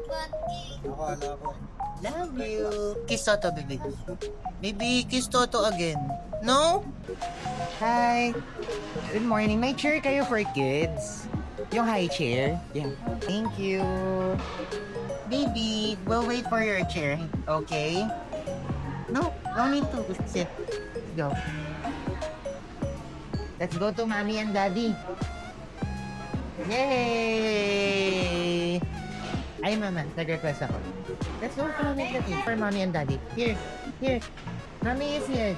Akala ko. Love you. Kiss Toto, baby. Baby, kiss Toto again. No? Hi. Good morning. May chair kayo for kids? Yung high chair? Yeah. Thank you. Baby, we'll wait for your chair. Okay? No need to sit. Go. Let's go to mommy and daddy. Yay! Ay, mama, nag-request ako. Let's go to mommy and daddy. For mommy and daddy. Here. Mommy is here.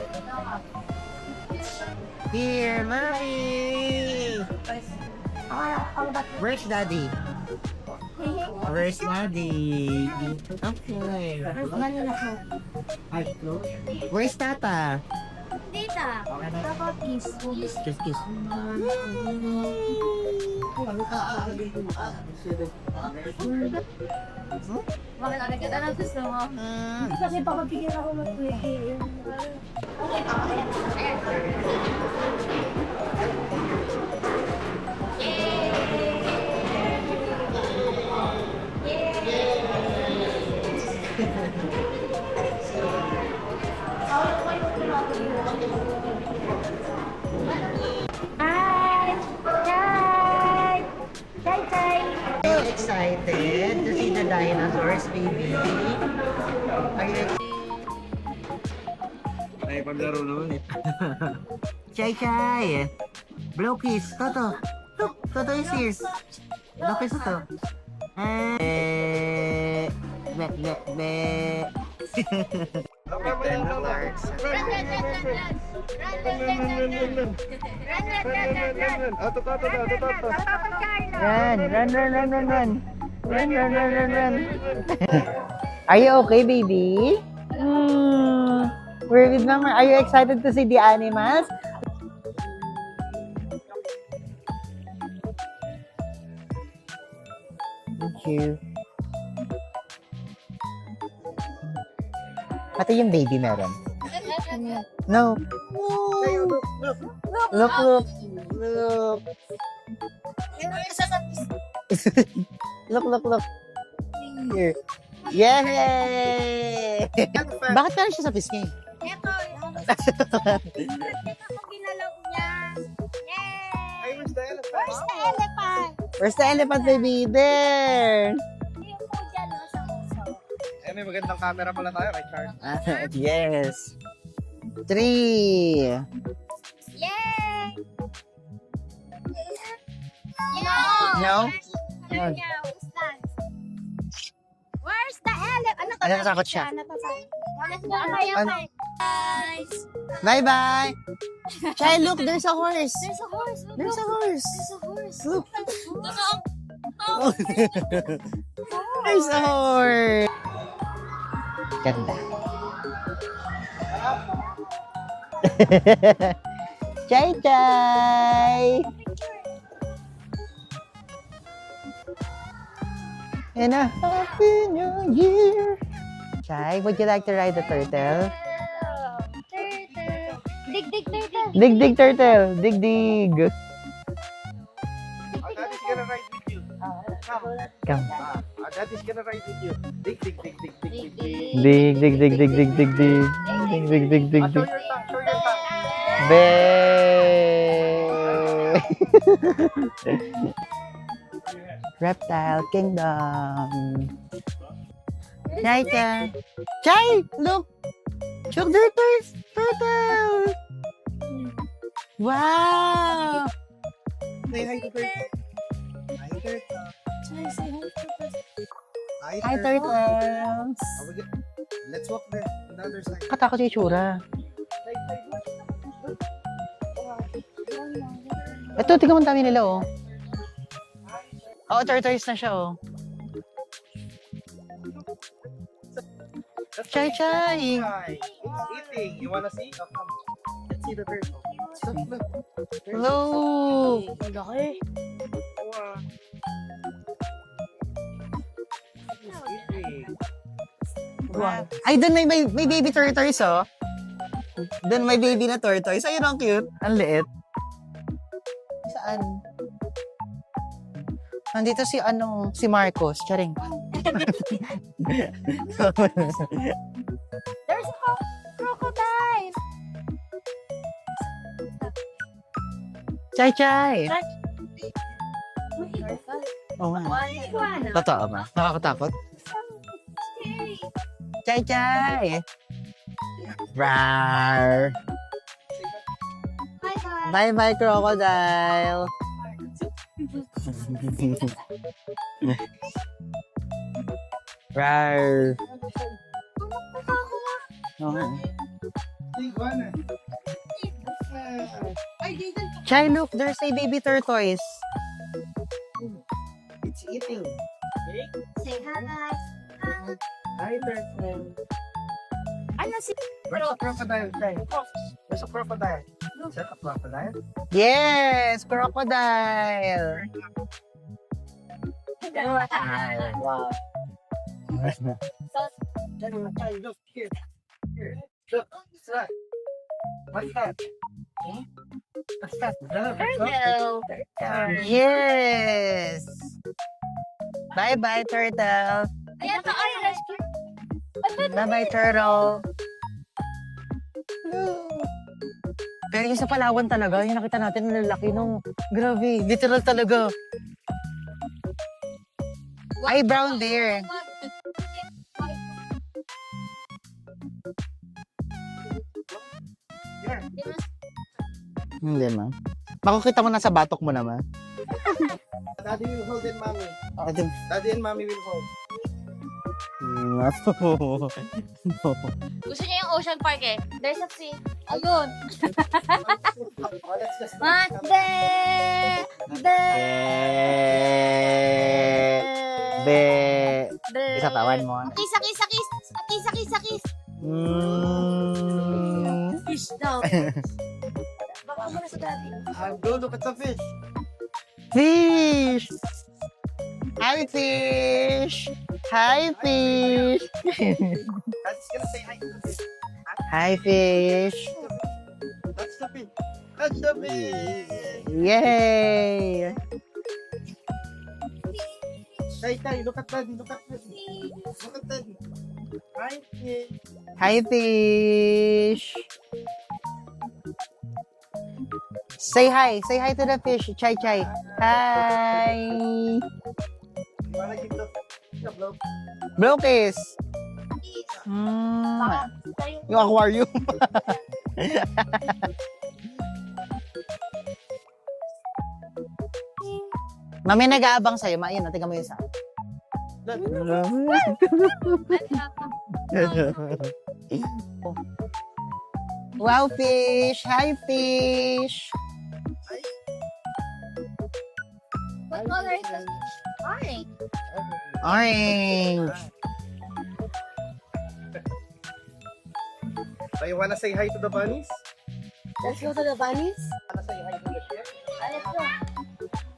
Here, mommy! Where's daddy? Where's daddy? Okay. Where's tata? Tita, Papa, kiss. Kiss. Bakit ano kita na gusto mo? Kasi papabigyan ako ng pwede. Okay, Papa. Are you excited to see the dinosaurs, baby? Are you excited? Ay, paglaro naman eh. Chai! Blow kiss! Toto! Look! Toto is here! Blow kiss to! Run! Are you okay, baby? We're with Mama. Are you excited to see the animals? Thank you. Pati yung baby meron. No. Look. Look. Here. Yay! Bakit meron siya sa pisngi? Eto, ginalaw niya. Yay! Ay, where's the elephant? Where's the elephant? Where's the elephant, baby? There! Yung po dyan, no, sa uso. Eh, may magandang camera pala tayo kay Charles. Yes. 3. Yay! No? Where's the elephant? Ano, natakot siya? Guys! Bye-bye! Chai, look, there's a horse. There's a horse. There's a horse. There's a horse. Look. Oh. There's a horse. Ganda. Chai! And a happy new year. Chai, would you like to ride the turtle? Turtle. Dig, turtle. Dig, turtle. Dig. Daddy's gonna ride with you. Come. Daddy's gonna ride with you. Dig. Dig. Show your tongue. Be. Reptile Kingdom. Chai, look. Look, there's turtle. Wow. Say hi to turtle. Hi, turtles. Let's walk there. On the other side. Katakot yung itsura. Ito, tingnan mo ang dami nila, oh. Oo, tortoise na siya, oh. Chai! Hi. It's eating. You wanna see? Oh, come. Let's see the turtle. Look. Hello! Ang laki. Wow. It's eating. Wow. Ay, doon may baby tortoise, oh. Doon may baby na tortoise. Ayun, ang cute. Ang liit. Saan? Nandito si Marcos. Charing. There's a crocodile. Chay Chay! Oo nga. Iguana. Totoo ba? Nakakatakot? Scary. Chay Chay! Rar! Bye bye. Bye-bye, crocodile! Rar! Oo nga. Iguana. Chay, look! There's a baby tortoise. It's eating. Say hi. Hi, turtle. Ano si... Where's the crocodile, Chay? There's a crocodile. Is that a crocodile? Yes! Crocodile! Wow. Chay, look here. Here. Look. What's that? What's that? Hmm? What's that? Hello. Yes! Bye-bye, turtle! Ayan ka, ay, rescue. Bye-bye, turtle! Pero yung sa Palawan talaga, yung nakita natin, ang lalaki nung... Grabe, literal talaga. Ay, brown bear. Yeah. Hindi, ma. Makikita mo na sa batok mo naman. Daddy will hold and mommy. Oh, din. Daddy and mommy will hold. Gusto niya yung Ocean Park eh. There's a sea. Ayun. Oh, let's just... Mande! De! Be. De! Isatawan mo. Kiss, kiss, kiss. Kiss, kiss, kiss. Fish daw. Baka mo na sa daddy. Go look at the fish. Fish! Hi, fish! Hi, fish! Daddy's gonna say hi to the fish. Hi, fish! That's the fish. That's the fish. Yay! Tay, look at daddy. Look at daddy. Look at daddy. Hi, fish. Hi, fish! Say hi! Say hi to the fish! Chai Chai! Hi! You wanna give the blow? Blow kiss! Baka Yung aquarium. Mami nag-aabang sa'yo. Ayun, tingnan mo yun sa Wow, fish! Hi, fish! What color is the fish? Orange. Orange! So you wanna say hi to the bunnies? Let's go to the bunnies. Wanna say hi to the ship? Let's go.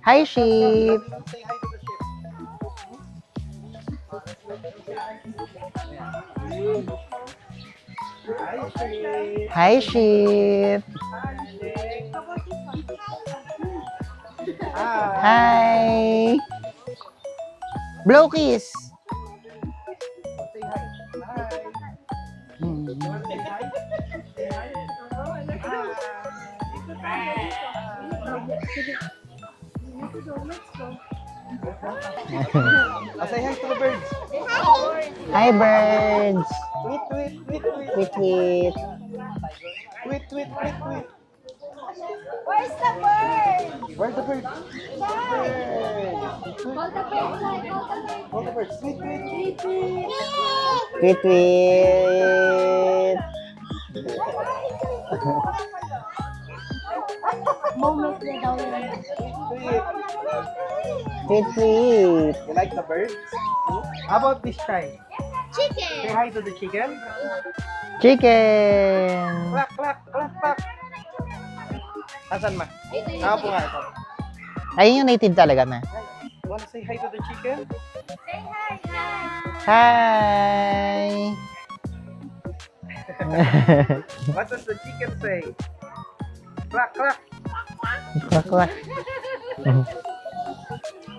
Hi, sheep! Say hi to the ship. Hi, Hi, ship. sheep! Hi. Hi! Blow kiss! Say hi. Hi. You wanna say hi? Say hi. Say hi to the birds. Hi, birds! Tweet, tweet, tweet, tweet. Tweet, tweet! Tweet, tweet, tweet, tweet. Where's the bird? Where's the bird? Hold the bird. Hold the bird. Tweet, tweet. Tweet, tweet! Moment na daw yun. Tweet. Tweet, tweet! You like the birds? How about this time? Say Chicken. hi to the chicken. Chicken! Clap, clap, clap, clap. Asan ma? Ako nga ito. Ayun yung native talaga na. Wanna say hi to the chicken? Say hi. Hi! What does the chicken say? Clap, clap. Quack, quack.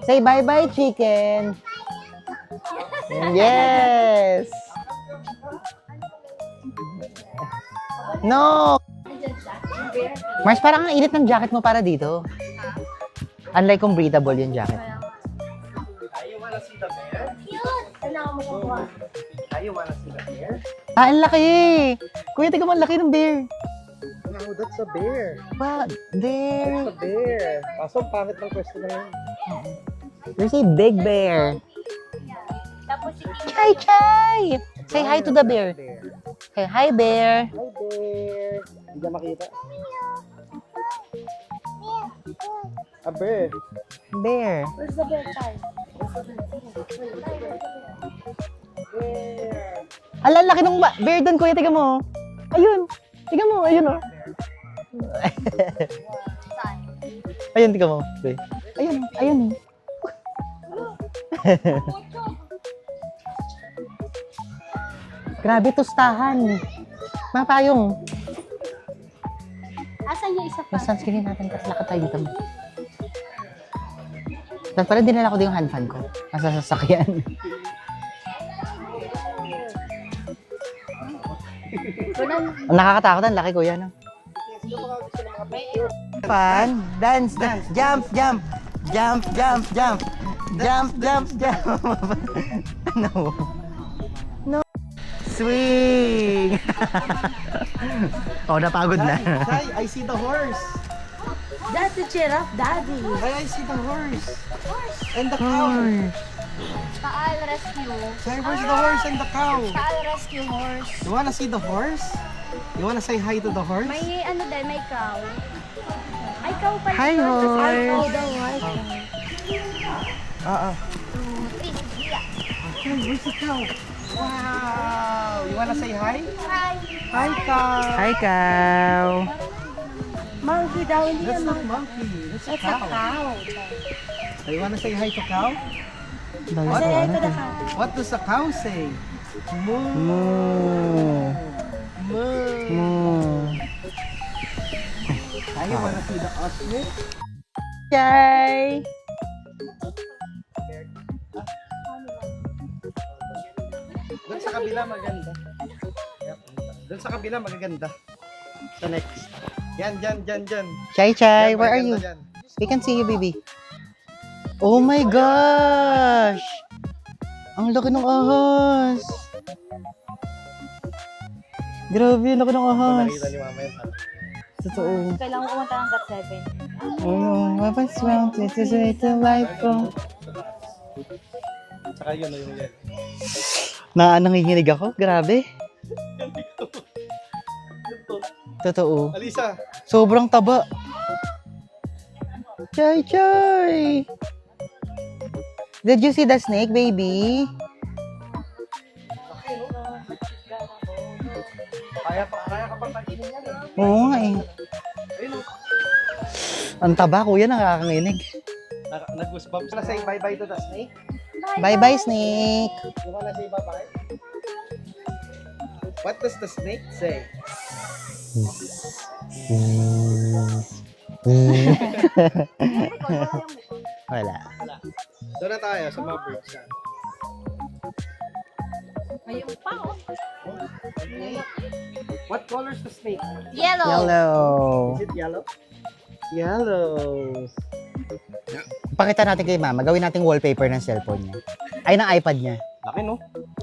Say bye-bye, chicken! Yes! No! Mars, parang ang init ng jacket mo para dito. Unlike kung breathable yung jacket. You wanna see the bear? Ano ako makukuha? You wanna see the bear? Ah, ang laki! Kuya, tignan mo, ang laki ng bear. No, that's a bear. Wow, there. That's a bear. Kaso, pangit ng question na yun. There's a big bear. Tapos si King. Chai, Chai! Say hi to the bear. Say hi, bear. Hi, bear. Hindi ka makita. A bear. Bear. Where's the bear time? Bear. Ala, laki ng bear doon, kuya. Tignan mo. Ayun. Tignan mo. Ayun, oh. Saan? Ayun, tignan mo. Be. Ayun, ayun. Grabe, tustahan. Mapayong. Asan yung isa pa? Yung sunscreen natin, kasi lakad tayo dito. Tapos pala dinala ko din yung hand fan ko. Nasa sasakyan. Ang nakakatakot, ang laki kuya, no? Fan, dance, dance, jump, jump, jump, jump, jump, jump, jump, jump. No. No. Swing! Oh, napagod na. Hi, I see the horse. That's the giraffe, daddy. Hi, I see the horse. And the cow. Kaal rescue. Hi, where's the horse and the cow? Kaal rescue horse. You wanna see the horse? You wanna say hi to the horse? May ano din, may cow. Ay, cow pala. Hi, yun. Tapos horse. ay, cow daw, ay, cow. Where's the cow? Wow! You wanna say hi? Hi. Hi, cow. Hi, cow. Monkey daw, hindi That's yan not monkey. monkey. That's a That's a cow. cow. You wanna say hi to cow? What? Say hi to the cow. What does the cow say? Moo. Moo. Moo. Moo. Hi, you wanna see the ostrich? Yay! Doon sa kabila maganda. Doon sa kabila magaganda. Sa next. Yan, dyan. Chai Chai, Yan, where are maganda you? dyan. We can see you, baby. Oh my gosh! Ang laki ng ahas! Grabe, ang laki ng ahas. Nakita ni mama yan. Totoo. Kailangan ko kumanta hanggat 7. Oh, what's wrong? This is way to life go. Tsaka yun, yung yan. Nanginginig ako? Grabe. Totoo. Alisa, Sobrang taba. Chai Chai! Did you see the snake, baby? kaya ka pang kainin yan. Oo nga eh. Ayun, Ang taba, kuya, nakakakinig. nag-goosebumps. Wanna say bye-bye to the snake? Bye-bye, snake! You wanna say bye-bye? What does the snake say? Wala. Doon na tayo sa mga birds. Ayun pa, oh. What color is the snake? Yellow. Yellow. Is it yellow? Yellow. Pakita natin kay mama. Gawin natin wallpaper ng cellphone niya. Ay, ng iPad niya. Laki, no?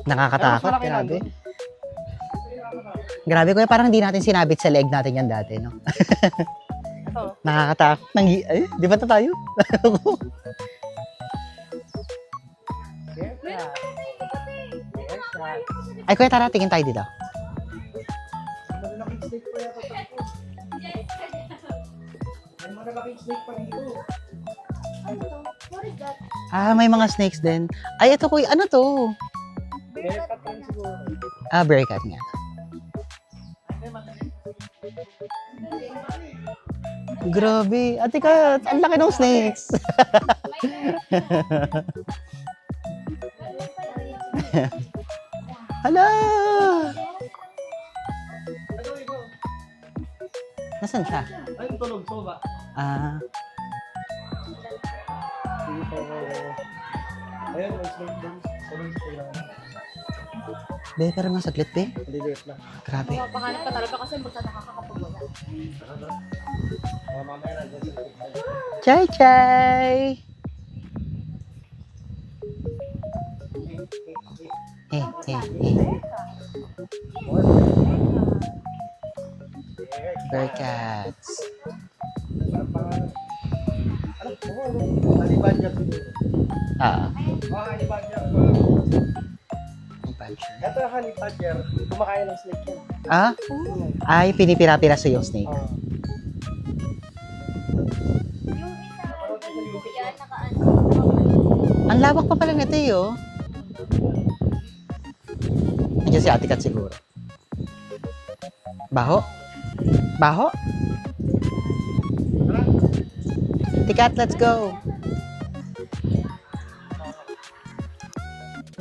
Nakakatakot. Ay, mas malaki Grabe. nandun. Grabe, kuya. Parang hindi natin sinabit sa leg natin yan dati, no? Ito. Nakakatakot. Ay, di ba na tayo? Ay, kuya, tara. Tingin tayo dito. Malalaking snake pa yata. May malalaking snake pa dito. What is that? Ah, may mga snakes din. Ay, ito kuya. Ano to? Bearcat rin siguro. Ah, bearcat nga. Grabe. Ate ka, ang laki ng snakes. Hala! Nasaan siya? Ay, tulog, soba. Ah, Dito. Ayun, may snake doon. Be, pero mga saglit, be. Maliliit lang. Grabe. Mapahanap ka talaga kasi magtataka ka kapag wala. Mamaya na dyan sa likod. Chay, chay! Bearcats. Ano? Oo, Halibanja siguro. Ah, Halibanja. Ito yung Halibanja. Kumakain ng snake yan. ah? Ay, pinipira-piraso yung snake. Yung isa, yan, nakaano. Ang lawak pa pala nito eh, oh. Nandiyan si Ate Kat siguro. Baho? Baho? Tikat, let's go!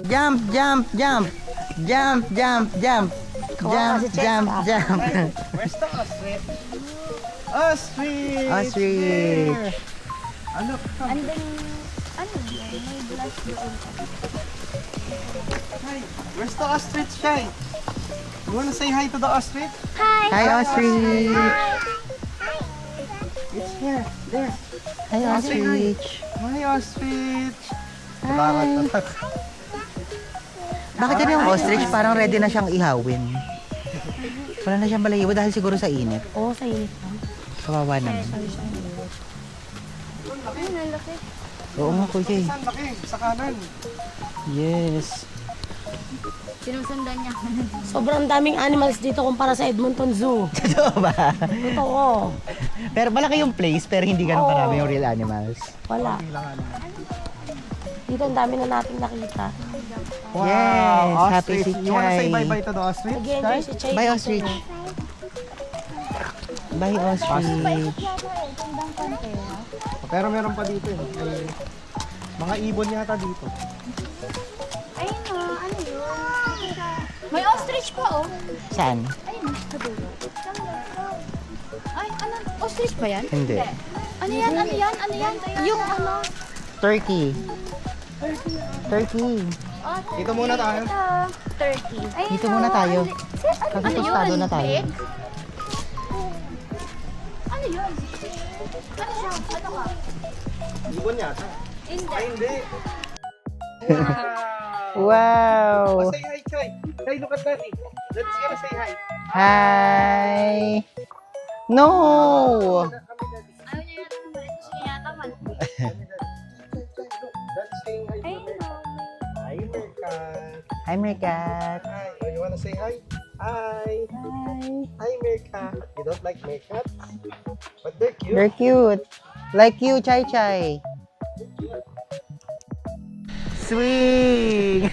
Jump, jump, jump! Jump, jump, jump! Jump, jump, jump! Where's the ostrich? Ostrich! Ostrich! Ano? Andun, ano yun? May glass doon. Hi, where's the ostrich, Shai? You wanna say hi to the ostrich? Hi, Ostrich! It's here. There. Hi, Ostrich! Hi, ostrich. Hi! Bakit yan yung ostrich? Parang ready na siyang ihawin. Wala na siyang balahibo dahil siguro sa init. Oo, sa init lang. Kawawa naman. Ay, nalaki. Oo nga, kuya eh. Saan laki? Sa kanan. Yes. Sinusundan niya. Sobrang daming animals dito kumpara sa Edmonton Zoo. Totoo ba? Totoo. Pero malaki yung place, pero hindi ganun karami yung real animals. Wala. Dito ang dami na nating nakita. Yes, happy si You wanna say Chai. bye-bye to the ostrich? Nag-enjoy si Chay. Bye, ostrich. Bye, ostrich. Pero meron pa dito eh. May mga ibon yata dito. Ayun na, ano yun? May ostrich pa, oh. Saan? Ayun, sa dulo. Ay, ano? Ostrich ba yan? Hindi. Ano yan? Ano yan? Ano yan? Yung ano? Turkey. Turkey. Oh, Dito muna tayo. turkey. Ayun Dito muna tayo. Ano Kasi tostado na tayo. Big? Ano yun? Ano siya? Ano ka? Ibon yata. Hindi. Ay, hindi. Wow! Oh, say hi, Chai. Chai, look at daddy. Let's gonna say hi. Hi! No! Ayaw niya yata kumalit. Gusto niya yata man. Daddy's saying hi. Ayun na. Hi, Meerkat. Hi, Meerkat. Hi. Oh, you wanna say hi? Hi. Hi, Meerkat. You don't like Meerkat? But they're cute. They're cute. Like you, Chai Chai. Swing!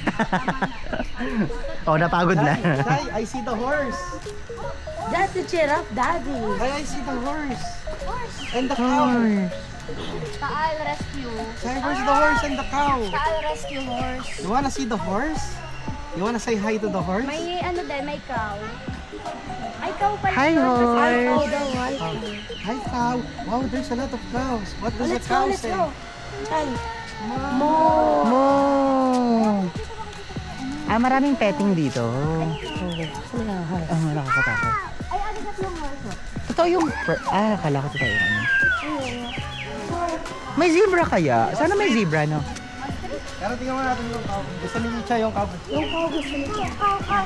Oh, napagod na. Hi, I see the horse. That's the giraffe, Daddy. Hi, I see the horse. And the cow. Taal rescue. Hi, where's the horse and the cow? Taal rescue horse. You wanna see the horse? You wanna say hi to the horse? May ano din, may cow. Ay, cow pala. Hi, horse. Hi, cow. Wow, there's a lot of cows. What does the Let's cow go, let's say? go. Chay. Mo! Ah, maraming petting dito. Ah, nakakatakot. Ay, ano na yung horse? Totoo yung... akala ko totoo yung ano. May zebra kaya? Sana may zebra, no? Pero tingnan mo natin yung cow. Gusto ni Licha yung cow. Yung cow gusto niya. Cow.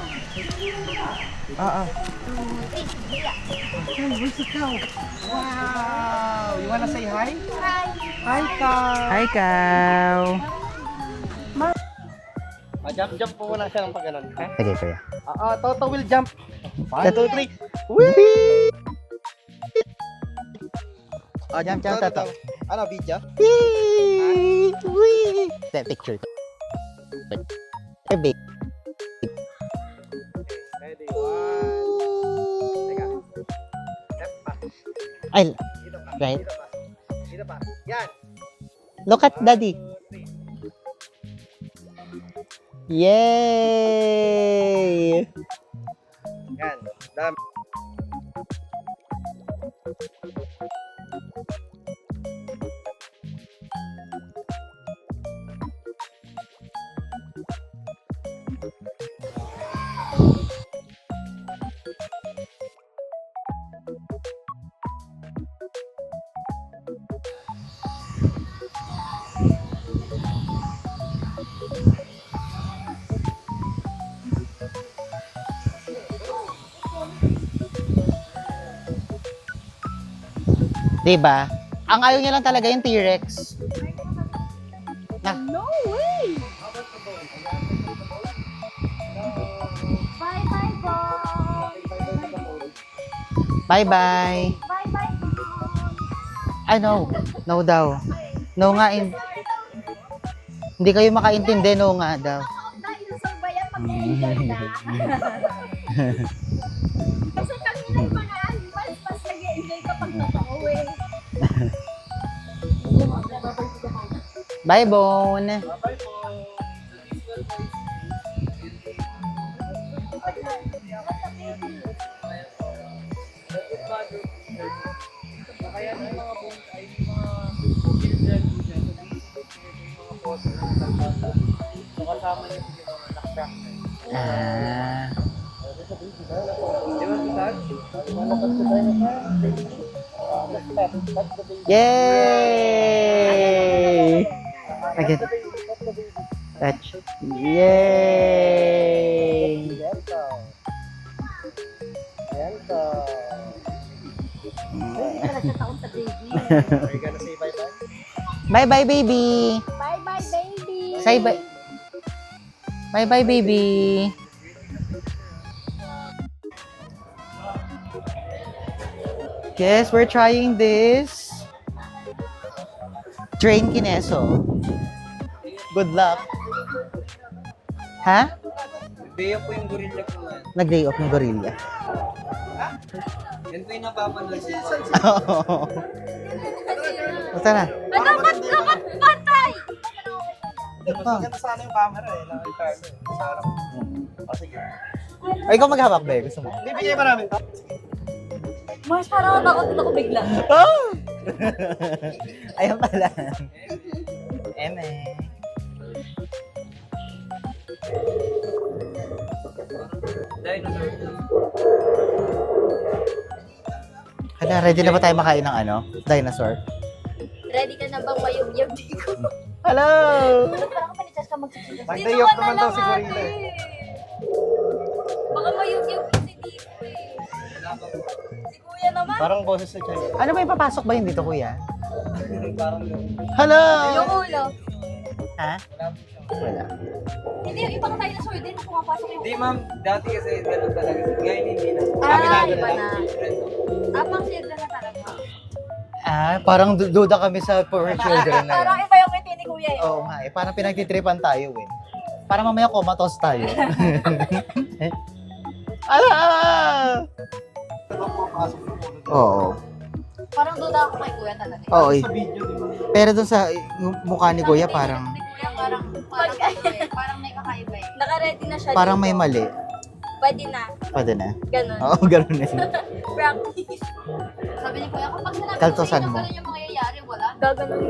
Ah. Hey, where's the cow? Wow! You wanna say hi? Hi. Hi, cow! Hi, cow! Jump po muna siya ng pag ganun. Sige, kuya. Toto will jump. 1, Toto. 2, 3. Whee! Jump, Toto. Ano, video? Wee! Wee! That picture. Big. Ready, 1. Teka. Step pa. Ay, Dito pa. right. Dito pa. Dito pa. Yan. Look at daddy. 2, 3. Yay! Yan. Dami. Diba? Ang ayaw niya lang talaga yung T-Rex. No way! Bye-bye po! Bye-bye. Bye-bye po! Ay, no. No daw. No nga. Hindi kayo makaintindi. No nga daw. Dinosaur ba yan? Mag-enjoy na. Kasi kanina yung mga animals, mas nag-enjoy kapag totoo eh. Bye, Bone. Kaya yung mga bones ay yung mga children dyan. Yung mga photo ng nagbasa. So kasama niyo yung mga nakcrack na yun. Ah. Di ba si Tad? Malapad ko tayo na Yay! Again. Touch. Yay! Welcome. Welcome. Are you gonna say bye-bye? Bye-bye, baby. Bye-bye, baby! Say bye. Bye-bye, baby. Yes, we're trying this. Train Kineso. Good luck. Ha? Bea po yung gorilla po yan. Nag-day off ng gorilla. Yan po yung napapanood siya. Basta na. Dapat patay! Mas maganda sana yung camera eh. Lang yung camera. Sa harap. O sige. Ay, ikaw maghawak, be. Gusto mo? Bibigay pa namin to. Mars, parang natakot din ako bigla. Oh! Ayun pala. Eme. Dinosaur. Hala, ready na ba tayo makain ng ano? Dinosaur? Ready ka na bang mayugyab dito? Hello! Parang manitas ka magsisigil. Mag-day off naman daw si gorilla eh. Baka mayugyab kasi dito eh. Si kuya naman. Parang boses sa China. Ano ba yung papasok ba yun dito, kuya? Parang yun. Hello! Yung ulo. Ha? Wala po siya. Wala. Hindi, yung ibang dinosaur din na pumapasok yung Hindi ma'am, dati kasi ganun talaga. Ngayon hindi na. Iba na. Pang children na talaga. Ah, parang duda kami sa poor children na Parang yun. iba yung ngiti ni kuya eh. Oo nga eh, parang pinagtitripan tayo eh. Para mamaya comatose tayo. Ala! Oo. Parang duda ako kay kuya talaga. Oo eh. Sa video, di ba? Pero dun sa mukha ni kuya parang Ni kuya parang may kakaiba eh. Naka-ready na siya parang dito. may mali. Pwede na. Pwede na. Ganun. Oo, ganun na yun. Practice. Sabi ni kuya, kapag sinabi Kaltosan ko mo. ganun yung mangyayari, wala. Gaganon.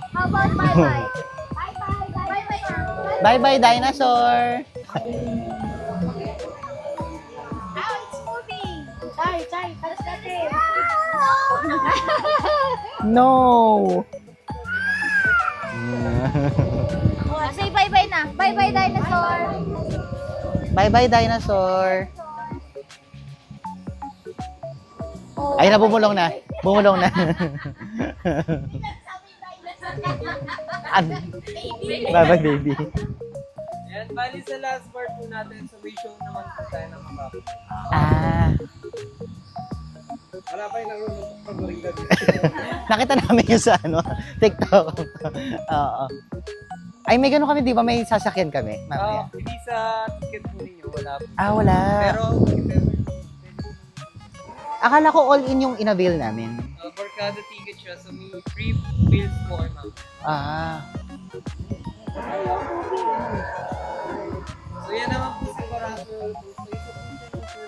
How about bye-bye? Bye-bye. Bye-bye. Bye-bye, dinosaur! Now it's moving. Sorry. Alas natin. No! Say bye-bye na. Bye-bye, dinosaur. Bye-bye, dinosaur! Oh. Ay, nabumulong na. Bumulong na. Bye-bye, baby. Ayan, bali sa last part po natin, so may show naman po tayo ng mga bako. Ah, Wala pa yung nangulong pag gorilla dito. nakita namin yun sa ano, TikTok. Oo. Ay, may gano'n kami, di ba? May sasakyan kami. Mamaya. Hindi sa ticket po ninyo, wala po. Ah, wala. Pero, if ever, Akala ko all-in yung in-avail namin. for kada ticket siya, so may free bills po kayo ma'am. Ah. So yan naman po si Corazon. So isa po siya ng first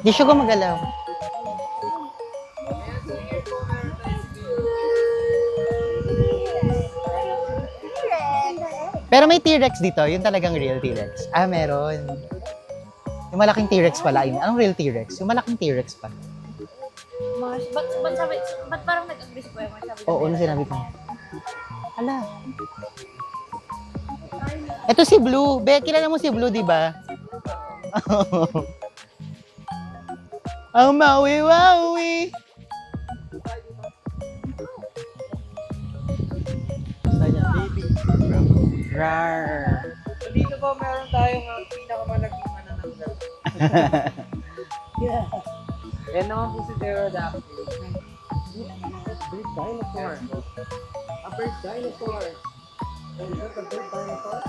Di siya gumagalaw. Pero may T-Rex dito, yung talagang real T-Rex. Ah, meron. Yung malaking T-Rex pala. Yun. Anong real T-Rex? Yung malaking T-Rex pa. Ba't parang nag-agree si Kuya Mark? Sabi Oo, ano sinabi ko? Hala. Ito si Blue. Be, kilala mo si Blue, di ba? Ang mawi-wawi. Baby. Rar. So dito po meron tayong pinakamalaking manananggal. Yan naman po si Pterodactyl. Bird dinosaur. A bird dinosaur. Is that a bird dinosaur?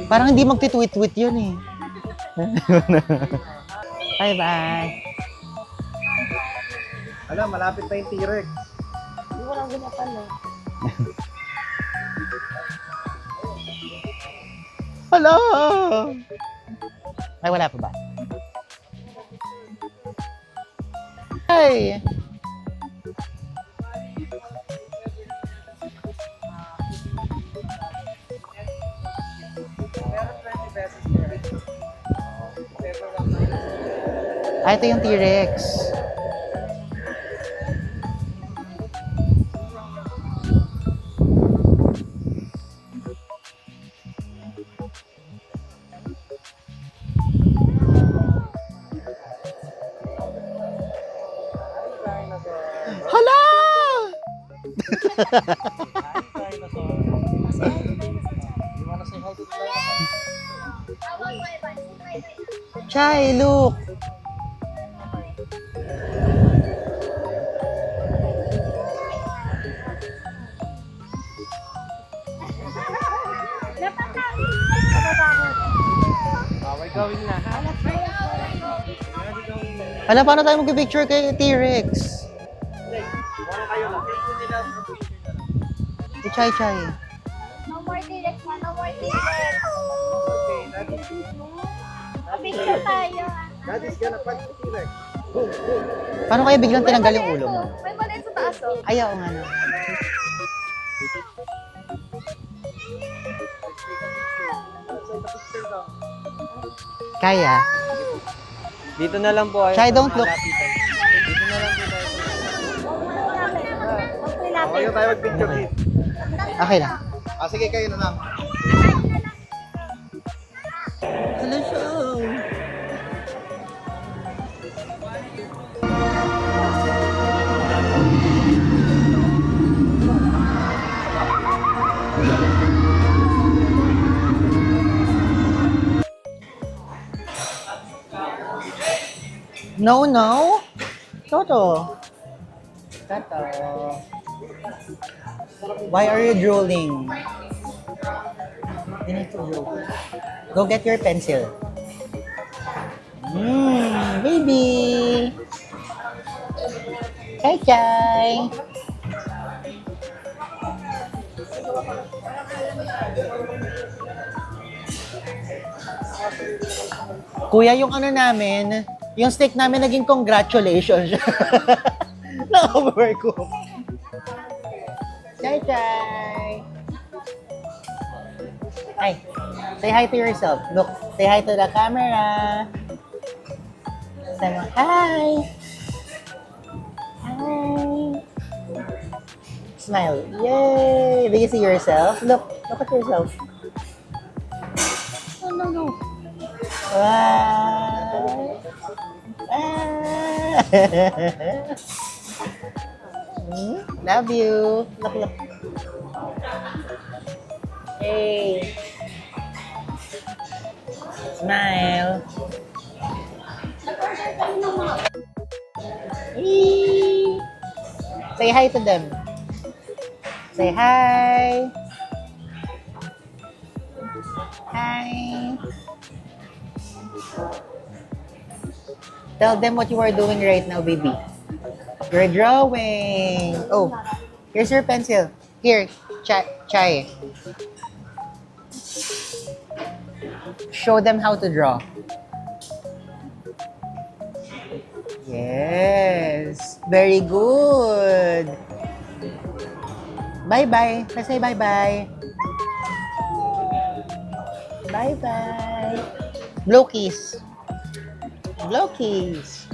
Parang hindi magtitweet-tweet yun eh. Bye-bye. Alam, malapit na yung T-Rex. Hindi ko lang ginapan eh. Hello! Ay, wala pa ba? Hi! Meron 20 pesos here. Pero lang Ah, ito yung T-Rex. Hala! dinosaur. You wanna say hi to the dinosaur? Chai, look! Bawal gawin na, ha? Hala, paano tayo mag-picture kay T-Rex? Wala kayo lang. Ito nila ang picture na lang. Si Chai Chai. No more T-Rex, no more T-Rex. Okay, that is Picture tayo. that is gonna punch the T-Rex. Paano kaya biglang tinanggal yung ulo mo? May mali sa taas, oh. Ayaw nga na. Let's take a picture daw. Kaya. Dito na lang po kayo. Chai, sa don't mga look. lapitan. Dito na lang po tayo. Okay, Okay tayo mag-picture dito. Okay lang. Ah, sige kayo na lang. Hello, show. No, no. Toto. Toto. Why are you drooling? You need to drool. Go get your pencil. Baby. Chai Chai. Kuya, yung ano namin, yung steak namin naging congratulations. Na-overcook. Chai Chai. Hi. Say hi to yourself. Look, say hi to the camera. Say mo, hi. Hi. Smile. Yay! Do you see yourself? Look at yourself. No. Wow. Love you. Look. Hey. Smile. Eee. Say hi to them. Say hi. Hi. Tell them what you are doing right now, baby. You're drawing. Oh, here's your pencil. Here, Chai. Show them how to draw. Yes. Very good. Bye-bye. Let's say bye-bye. Bye-bye. Blow kiss. Blow kiss.